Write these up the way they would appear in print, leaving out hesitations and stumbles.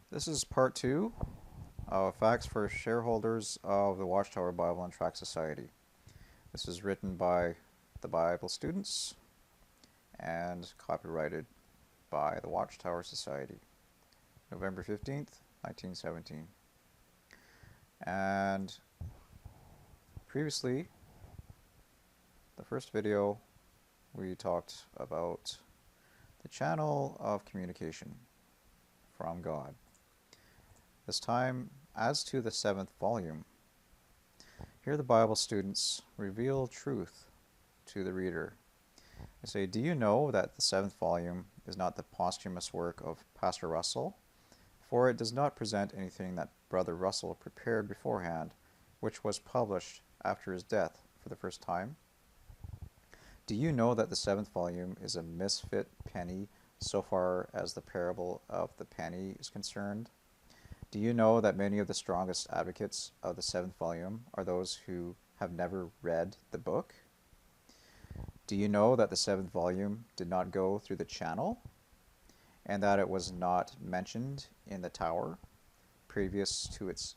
This is part two of Facts for Shareholders of the Watchtower Bible and Tract Society. This is written by the Bible students and copyrighted by the Watchtower Society, November 15th, 1917. And previously, the first video, we talked about the channel of communication from God. This time, as to the seventh volume, here the Bible students reveal truth to the reader. They say, do you know that the seventh volume is not the posthumous work of Pastor Russell? For it does not present anything that Brother Russell prepared beforehand, which was published after his death for the first time. Do you know that the seventh volume is a misfit penny so far as the parable of the penny is concerned? Do you know that many of the strongest advocates of the seventh volume are those who have never read the book? Do you know that the seventh volume did not go through the channel, and that it was not mentioned in the tower previous to its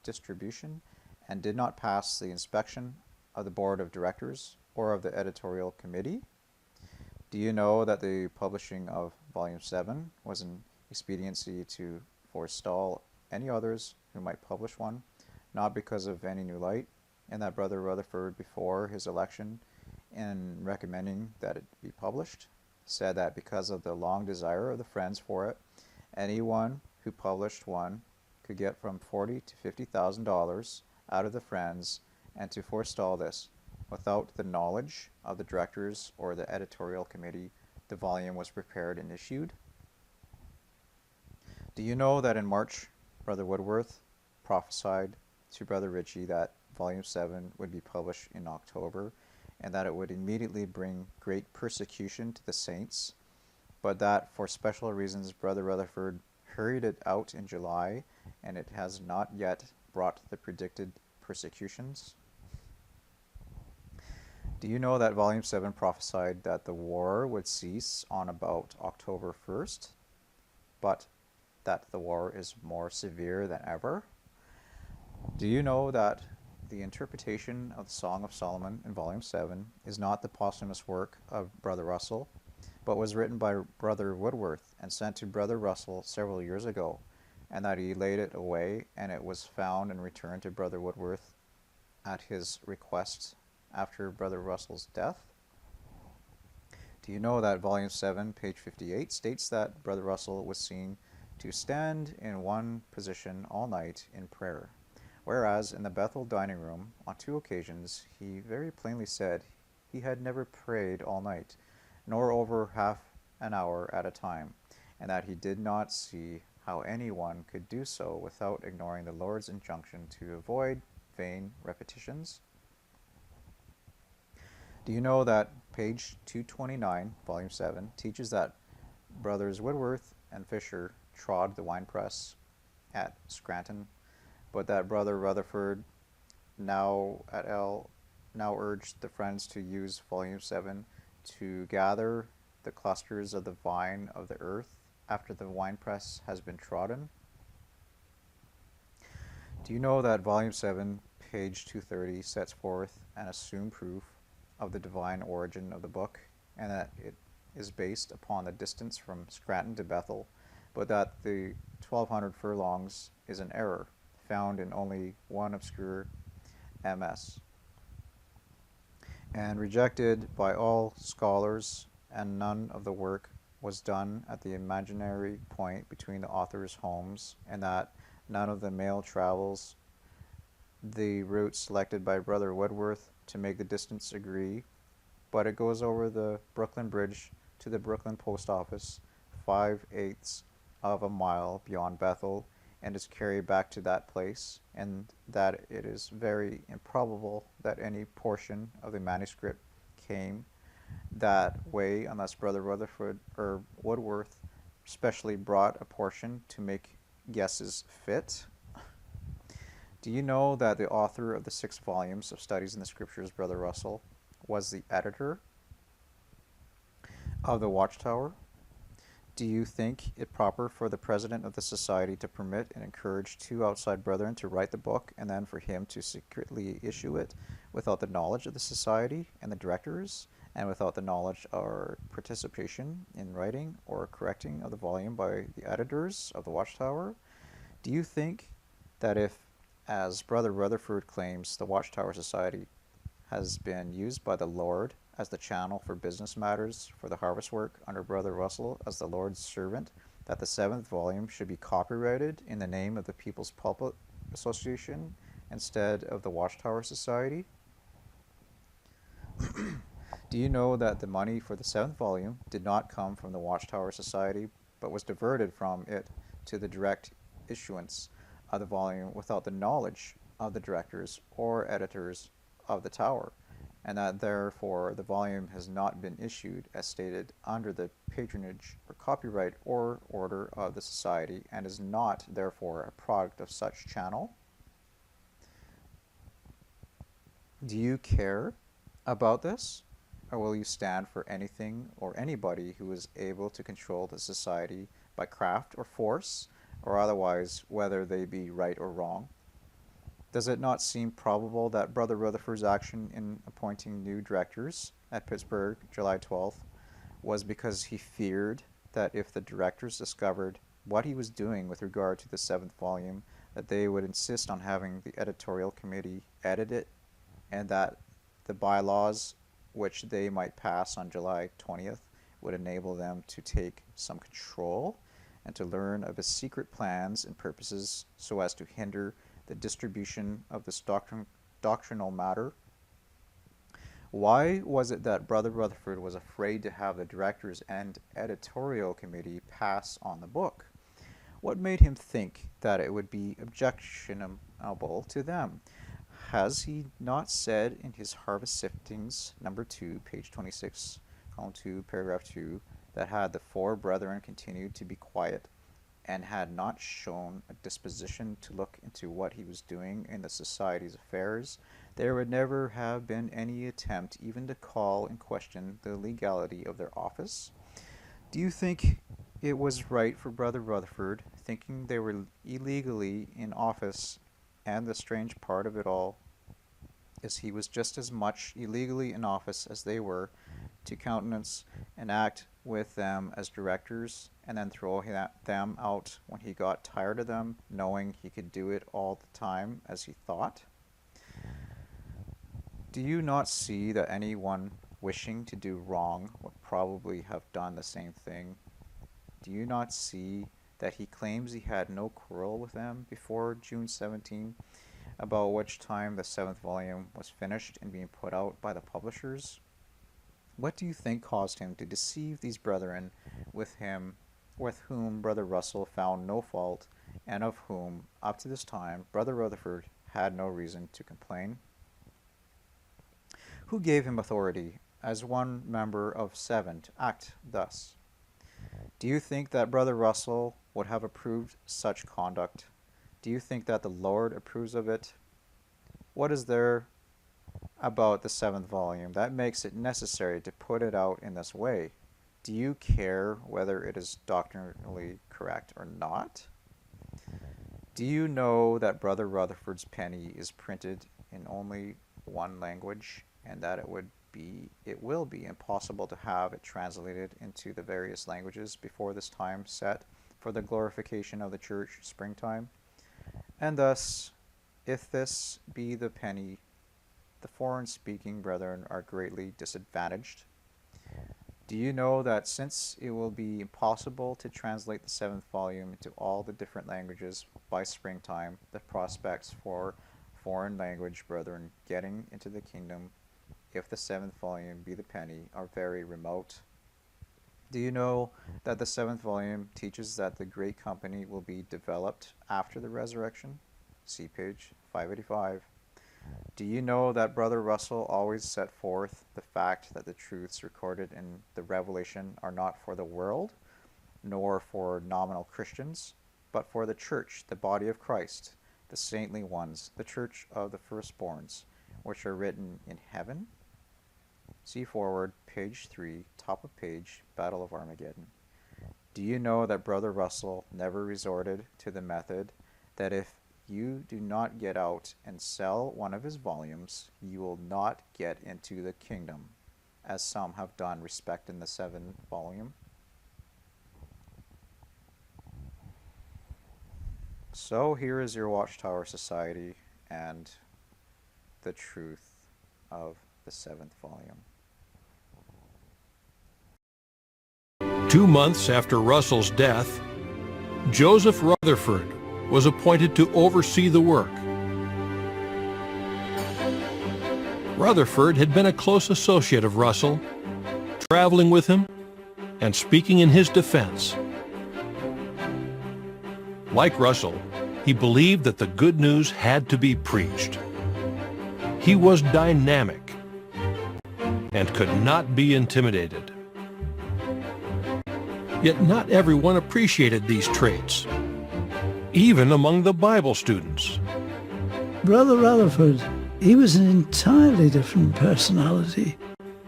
distribution, and did not pass the inspection of the board of directors or of the editorial committee? Do you know that the publishing of volume 7 was an expediency to forestall any others who might publish one, not because of any new light, and that Brother Rutherford, before his election, in recommending that it be published, said that because of the long desire of the Friends for it, anyone who published one could get from $40,000 to $50,000 out of the Friends, and to forestall this, without the knowledge of the directors or the editorial committee, the volume was prepared and issued. Do you know that in March, Brother Woodworth prophesied to Brother Ritchie that Volume 7 would be published in October, and that it would immediately bring great persecution to the saints, but that for special reasons Brother Rutherford hurried it out in July, and it has not yet brought the predicted persecutions? Do you know that Volume 7 prophesied that the war would cease on about October 1st, but that the war is more severe than ever? Do you know that the interpretation of the Song of Solomon in Volume 7 is not the posthumous work of Brother Russell, but was written by Brother Woodworth and sent to Brother Russell several years ago, and that he laid it away, and it was found and returned to Brother Woodworth at his request after Brother Russell's death? Do you know that Volume 7, page 58, states that Brother Russell was seen to stand in one position all night in prayer, whereas in the Bethel dining room on 2 occasions he very plainly said he had never prayed all night, nor over half an hour at a time, and that he did not see how anyone could do so without ignoring the Lord's injunction to avoid vain repetitions? Do you know that page 229, volume 7, teaches that Brothers Woodworth and Fisher trod the winepress at Scranton, but that Brother Rutherford now urged the Friends to use volume 7 to gather the clusters of the vine of the earth after the winepress has been trodden? Do you know that volume 7, page 230, sets forth an assumed proof of the divine origin of the book, and that it is based upon the distance from Scranton to Bethel, but that the 1200 furlongs is an error found in only one obscure MS, and rejected by all scholars, and none of the work was done at the imaginary point between the author's homes, and that none of the mail travels the route selected by Brother Woodworth to make the distance agree, but it goes over the Brooklyn Bridge to the Brooklyn Post Office, 5/8 of a mile beyond Bethel, and is carried back to that place, and that it is very improbable that any portion of the manuscript came that way unless Brother Rutherford or Woodworth specially brought a portion to make guesses fit. Do you know that the author of the 6 volumes of Studies in the Scriptures, Brother Russell, was the editor of the Watchtower? Do you think it proper for the president of the society to permit and encourage two outside brethren to write the book and then for him to secretly issue it without the knowledge of the society and the directors and without the knowledge or participation in writing or correcting of the volume by the editors of the Watchtower? Do you think that if, as Brother Rutherford claims, the Watchtower Society has been used by the Lord as the channel for business matters for the harvest work under Brother Russell as the Lord's servant, that the seventh volume should be copyrighted in the name of the People's Pulpit Association instead of the Watchtower Society? Do you know that the money for the seventh volume did not come from the Watchtower Society, but was diverted from it to the direct issuance of the volume without the knowledge of the directors or editors of the Tower, and that therefore the volume has not been issued as stated under the patronage or copyright or order of the Society, and is not therefore a product of such channel? Do you care about this? Or will you stand for anything or anybody who is able to control the society by craft or force, or otherwise, whether they be right or wrong? Does it not seem probable that Brother Rutherford's action in appointing new directors at Pittsburgh, July 12th, was because he feared that if the directors discovered what he was doing with regard to the seventh volume, that they would insist on having the editorial committee edit it, and that the bylaws which they might pass on July 20th would enable them to take some control and to learn of his secret plans and purposes so as to hinder the distribution of this doctrinal matter? Why was it that Brother Rutherford was afraid to have the directors and editorial committee pass on the book? What made him think that it would be objectionable to them? Has he not said in his Harvest Siftings, number 2, page 26, column 2, paragraph 2, that had the four brethren continued to be quiet, and had not shown a disposition to look into what he was doing in the Society's affairs, there would never have been any attempt even to call in question the legality of their office? Do you think it was right for Brother Rutherford, thinking they were illegally in office, and the strange part of it all is he was just as much illegally in office as they were, to countenance and act with them as directors, and then throw them out when he got tired of them, knowing he could do it all the time as he thought? Do you not see that anyone wishing to do wrong would probably have done the same thing? Do you not see that he claims he had no quarrel with them before June 17, about which time the seventh volume was finished and being put out by the publishers? What do you think caused him to deceive these brethren with whom Brother Russell found no fault, and of whom, up to this time, Brother Rutherford had no reason to complain? Who gave him authority, as one member of 7, to act thus? Do you think that Brother Russell would have approved such conduct? Do you think that the Lord approves of it? What is there about the seventh volume that makes it necessary to put it out in this way? Do you care whether it is doctrinally correct or not? Do you know that Brother Rutherford's penny is printed in only one language, and that it will be impossible to have it translated into the various languages before this time set for the glorification of the church, springtime? And thus, if this be the penny, the foreign-speaking brethren are greatly disadvantaged. Do you know that since it will be impossible to translate the seventh volume into all the different languages by springtime, the prospects for foreign language brethren getting into the kingdom, if the seventh volume be the penny, are very remote? Do you know that the seventh volume teaches that the great company will be developed after the resurrection? See page 585. Do you know that Brother Russell always set forth the fact that the truths recorded in the Revelation are not for the world, nor for nominal Christians, but for the church, the body of Christ, the saintly ones, the church of the firstborns, which are written in heaven? See forward, page 3, top of page, Battle of Armageddon. Do you know that Brother Russell never resorted to the method that if you do not get out and sell one of his volumes, you will not get into the kingdom, as some have done respecting the 7th volume? So here is your Watchtower Society and the truth of the 7th volume. 2 months after Russell's death, Joseph Rutherford was appointed to oversee the work. Rutherford had been a close associate of Russell, traveling with him and speaking in his defense. Like Russell, he believed that the good news had to be preached. He was dynamic and could not be intimidated. Yet not everyone appreciated these traits, even among the Bible students. Brother Rutherford, he was an entirely different personality,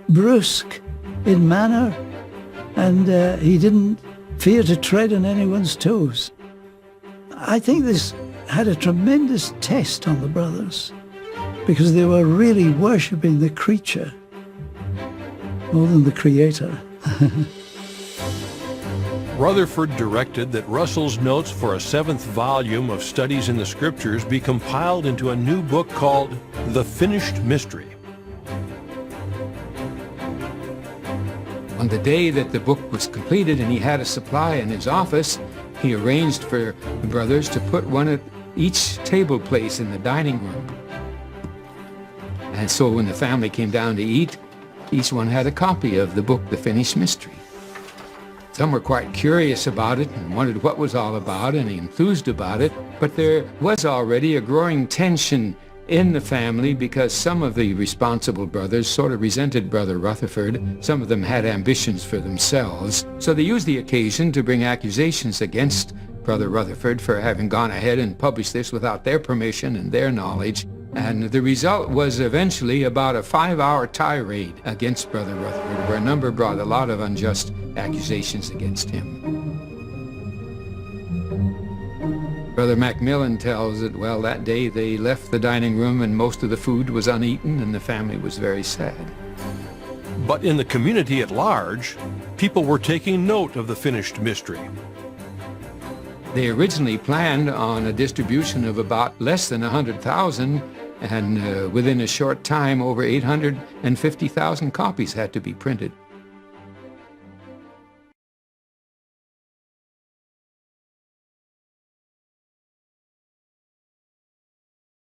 brusque in manner, and he didn't fear to tread on anyone's toes. I think this had a tremendous test on the brothers, because they were really worshipping the creature more than the creator. Rutherford directed that Russell's notes for a 7th volume of Studies in the Scriptures be compiled into a new book called The Finished Mystery. On the day that the book was completed and he had a supply in his office, he arranged for the brothers to put one at each table place in the dining room. And so when the family came down to eat, each one had a copy of the book, The Finished Mystery. Some were quite curious about it and wondered what it was all about and enthused about it, but there was already a growing tension in the family because some of the responsible brothers sort of resented Brother Rutherford. Some of them had ambitions for themselves, so they used the occasion to bring accusations against Brother Rutherford for having gone ahead and published this without their permission and their knowledge. And the result was eventually about a 5-hour tirade against Brother Rutherford, where a number brought a lot of unjust accusations against him. Brother Macmillan tells that, well, that day they left the dining room and most of the food was uneaten and the family was very sad. But in the community at large, people were taking note of the finished mystery. They originally planned on a distribution of about less than 100,000, and within a short time, over 850,000 copies had to be printed.